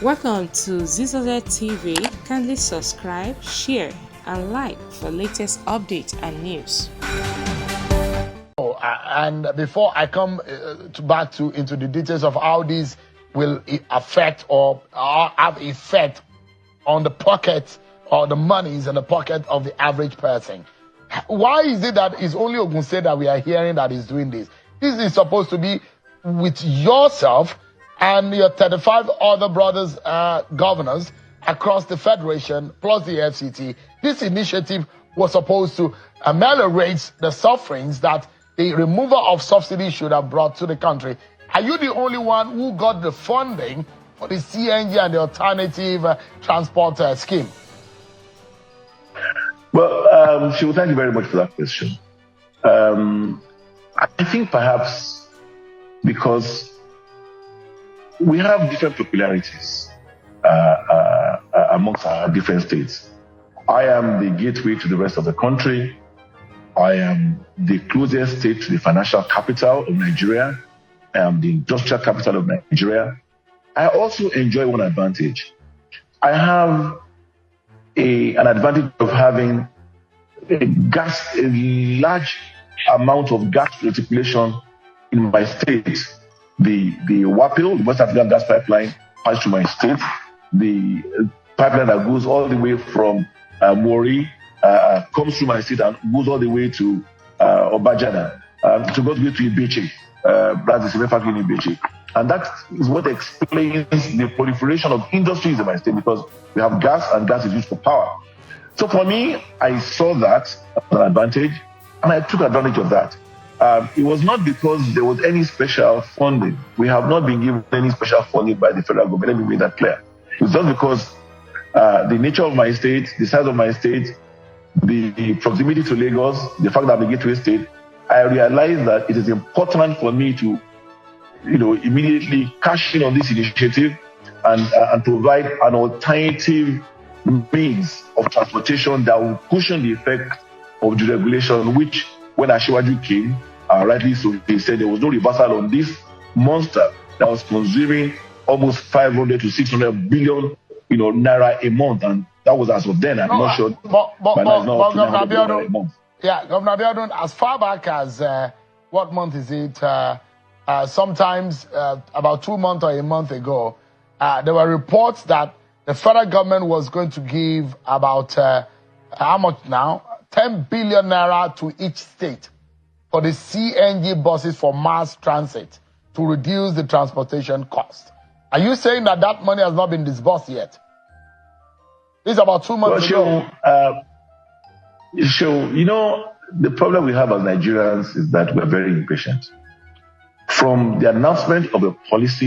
Welcome to Zisodel TV. Kindly subscribe, share, and like for latest updates and news. And before I come back into the details of how this will affect or have effect on the pocket or the monies in the pocket of the average person, why is it that it's only Ogun State that we are hearing that is doing this? This is supposed to be with yourself and your 35 other brothers, governors across the Federation, plus the FCT. This initiative was supposed to ameliorate the sufferings that the removal of subsidies should have brought to the country. Are you the only one who got the funding for the CNG and the alternative transport scheme? Well, Shivu, thank you very much for that question. I think perhaps because we have different peculiarities amongst our different states. I am the gateway to the rest of the country. I am the closest state to the financial capital of Nigeria. I am the industrial capital of Nigeria. I also enjoy one advantage. I have an advantage of having a large amount of gas reticulation in my state. The WAPIL, the West African Gas Pipeline, passes through my state. The pipeline that goes all the way from Mori comes through my state and goes all the way to Obajana, to go to Ibeche, that's the cement factory in Ibeche. And that is what explains the proliferation of industries in my state, because we have gas and gas is used for power. So for me, I saw that as an advantage and I took advantage of that. It was not because there was any special funding. We have not been given any special funding by the federal government. Let me make that clear. It's just because the nature of my state, the size of my state, the proximity to Lagos, the fact that I'm a gateway state, I realized that it is important for me to, immediately cash in on this initiative and provide an alternative means of transportation that will cushion the effect of deregulation, which when Asiwaju came, rightly so, they said there was no reversal on this monster that was consuming almost 500 to 600 billion, naira a month, and that was as of then. I'm not sure. Governor Abiodun, Governor Abiodun, as far back as what month is it? Sometimes about 2 months or a month ago, there were reports that the federal government was going to give about how much now? 10 billion naira to each state for the CNG buses for mass transit to reduce the transportation cost. Are you saying that that money has not been disbursed yet? This is about 2 months ago. The problem we have as Nigerians is that we're very impatient. From the announcement of a policy